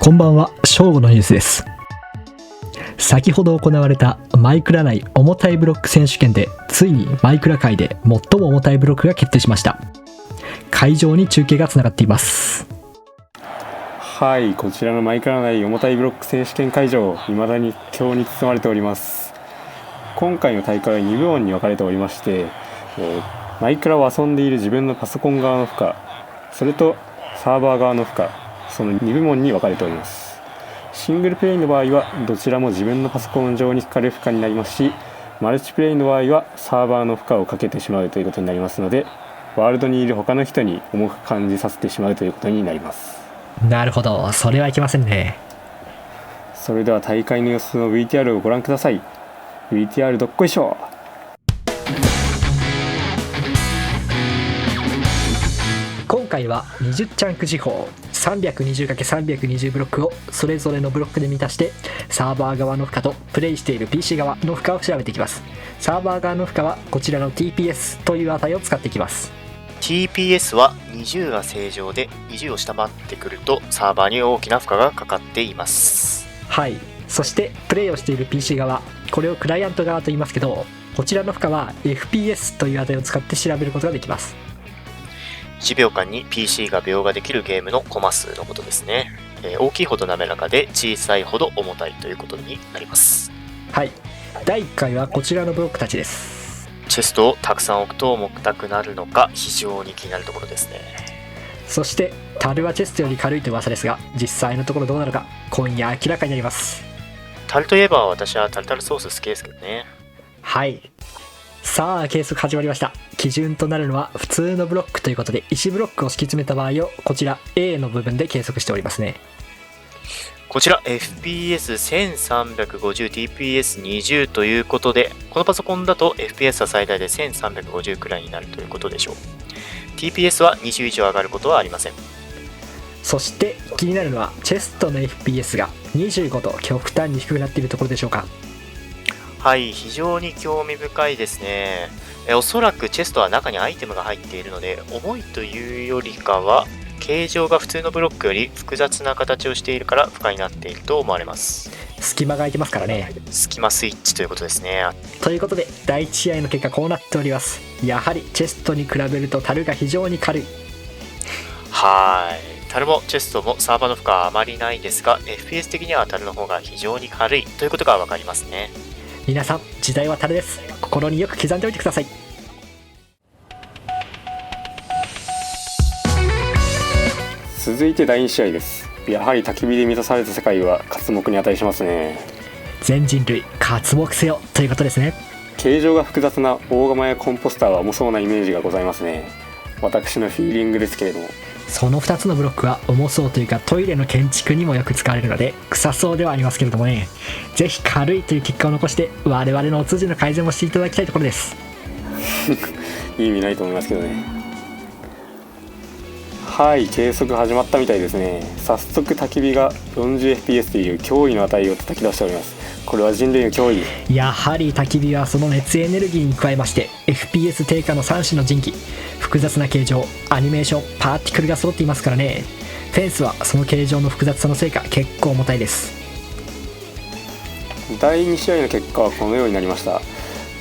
こんばんは、正午のニュースです。先ほど行われたマイクラ内重たいブロック選手権で、ついにマイクラ界で最も重たいブロックが決定しました。会場に中継がつながっています。はい、こちらのマイクラ内重たいブロック選手権会場、未だに狂に包まれております。今回の大会は2部門に分かれておりまして、マイクラを遊んでいる自分のパソコン側の負荷、それとサーバー側の負荷、その2部門に分かれております。シングルプレイの場合はどちらも自分のパソコン上にかかる負荷になりますし、マルチプレイの場合はサーバーの負荷をかけてしまうということになりますので、ワールドにいる他の人に重く感じさせてしまうということになります。なるほど、それはいけませんね。それでは大会の様子の VTR をご覧ください。 VTR どっこいしょ。今回は20チャンク時報 320×320 ブロックをそれぞれのブロックで満たして、サーバー側の負荷とプレイしている PC 側の負荷を調べていきます。サーバー側の負荷はこちらの TPS という値を使っていきます。 TPS は20が正常で、20を下回ってくるとサーバーに大きな負荷がかかっています。はい、そしてプレイをしている PC 側、これをクライアント側と言いますけど、こちらの負荷は FPS という値を使って調べることができます。1秒間に PC が描画できるゲームのコマ数のことですね。大きいほど滑らかで小さいほど重たいということになります。はい、第1回はこちらのブロックたちです。チェストをたくさん置くと重たくなるのか非常に気になるところですね。そしてタルはチェストより軽いという噂ですが、実際のところどうなるか今夜明らかになります。タルといえば私はタルタルソース好きですけどね。はい、さあ計測始まりました。基準となるのは普通のブロックということで、石ブロックを敷き詰めた場合をこちら A の部分で計測しておりますね。こちら FPS1350、TPS20 ということで、このパソコンだと FPS は最大で1350くらいになるということでしょう。 TPS は20以上上がることはありません。そして気になるのはチェストの FPS が25と極端に低くなっているところでしょうか。はい、非常に興味深いですね。おそらくチェストは中にアイテムが入っているので、重いというよりかは形状が普通のブロックより複雑な形をしているから負荷になっていると思われます。隙間が空いてますからね。隙間スイッチということですね。ということで第1試合の結果こうなっております。やはりチェストに比べるとタルが非常に軽い。はい、タルもチェストもサーバーの負荷はあまりないですが、 FPS 的にはタルの方が非常に軽いということが分かりますね。皆さん、時代はタルです。心によく刻んでおいてください。続いて第2試合です。やはり焚き火で満たされた世界は刮目に値しますね。全人類刮目せよということですね。形状が複雑な大釜やコンポスターは重そうなイメージがございますね。私のフィーリングですけれども、その2つのブロックは重そうというか、トイレの建築にもよく使われるので臭そうではありますけれどもね、ぜひ軽いという結果を残して我々のお通じの改善もしていただきたいところです。いい意味ないと思いますけどね。はい、計測始まったみたいですね。早速焚き火が 40fps という驚異の値を叩き出しております。これは人類の脅威。やはり焚き火はその熱エネルギーに加えまして FPS 低下の3種の神器、複雑な形状、アニメーション、パーティクルが揃っていますからね。フェンスはその形状の複雑さのせいか結構重たいです。第2試合の結果はこのようになりました。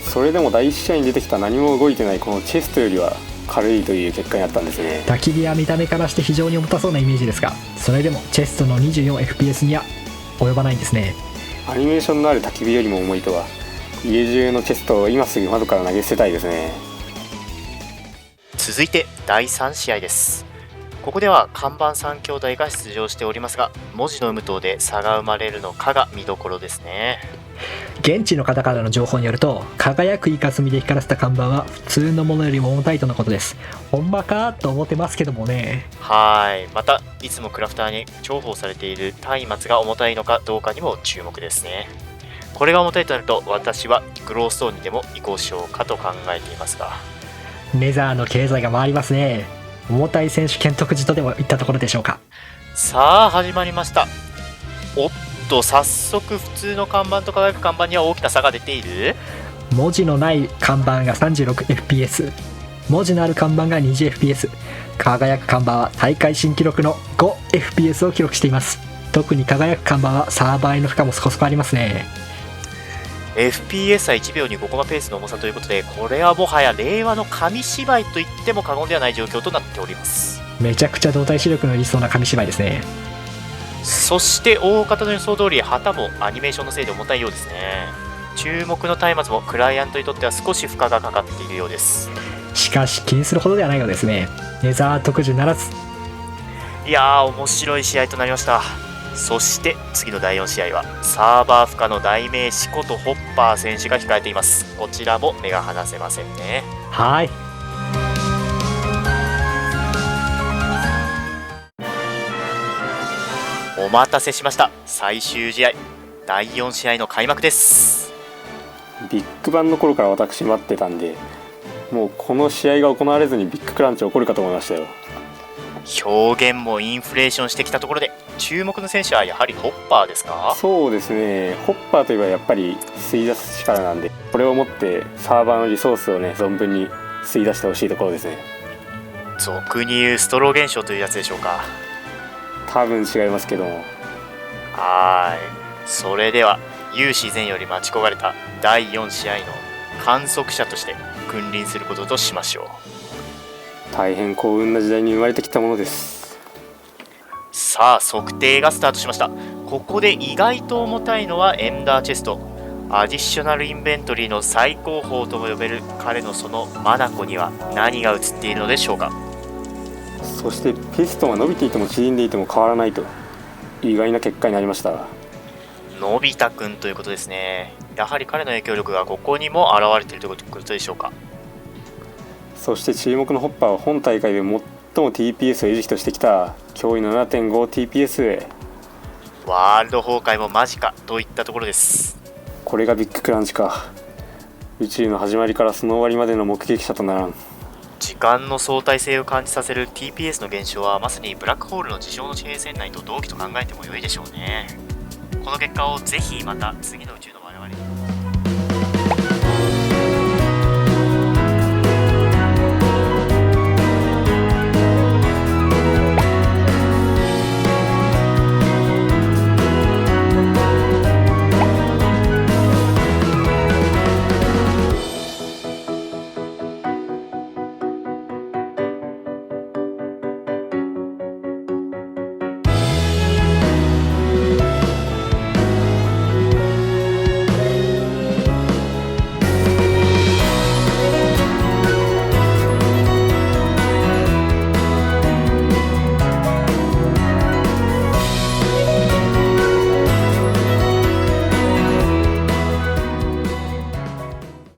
それでも第1試合に出てきた何も動いてないこのチェストよりは軽いという結果になったんですね。焚き火は見た目からして非常に重たそうなイメージですが、それでもチェストの 24fps には及ばないんですね。アニメーションのある焚き火よりも重いとは、家中のチェストを今すぐ窓から投げ捨てたいですね。続いて第3試合です。ここでは看板3兄弟が出場しておりますが、文字の有無等で差が生まれるのかが見どころですね。現地の方からの情報によると、輝くイカスミで光らせた看板は普通のものよりも重たいとのことです。ほんまかと思ってますけどもね。はい、またいつもクラフターに重宝されている松明が重たいのかどうかにも注目ですね。これが重たいとなると私はグローストーンにでも移行しようかと考えていますが、ネザーの経済が回りますね。重たい選手権特需とでもいったところでしょうか。さあ始まりました。おっと、早速普通の看板と輝く看板には大きな差が出ている。文字のない看板が 36fps、 文字のある看板が 20fps、 輝く看板は大会新記録の 5fps を記録しています。特に輝く看板はサーバーへの負荷もそこそこありますね。 FPS は1秒に5コマペースの重さということで、これはもはや令和の紙芝居と言っても過言ではない状況となっております。めちゃくちゃ動体視力の理想な紙芝居ですね。そして大方の予想通り、旗もアニメーションのせいで重たいようですね。注目の松明もクライアントにとっては少し負荷がかかっているようです。しかし気にするほどではないようですね。ネザー特需ならず。いやー、面白い試合となりました。そして次の第4試合はサーバー負荷の代名詞ことホッパー選手が控えています。こちらも目が離せませんね。はい。お待たせしました。最終試合第4試合の開幕です。ビッグバンの頃から私待ってたんで、もうこの試合が行われずにビッグクランチ起こるかと思いましたよ。表現もインフレーションしてきたところで、注目の選手はやはりホッパーですか？そうですね、ホッパーといえばやっぱり吸い出す力なんで、これをもってサーバーのリソースをね存分に吸い出してほしいところですね。俗に言うストロー現象というやつでしょうか。多分違いますけども。はーい、それでは有自然より待ち焦がれた第4試合の観測者として君臨することとしましょう。大変幸運な時代に生まれてきたものです。さあ測定がスタートしました。ここで意外と重たいのはエンダーチェスト。アディショナルインベントリーの最高峰とも呼べる彼のそのマナコには何が映っているのでしょうか。そしてピストンは伸びていても縮んでいても変わらないと、意外な結果になりました。のび太くんということですね。やはり彼の影響力がここにも現れているということでしょうか。そして注目のホッパーは本大会で最も TPS を維持としてきた驚異の 7.5TPS。 ワールド崩壊も間近といったところです。これがビッグクランチか。宇宙の始まりからその終わりまでの目撃者とならん。時間の相対性を感じさせる TPS の現象はまさにブラックホールの事象の地平線内と同期と考えても良いでしょうね。この結果をぜひまた次の宇宙の我々に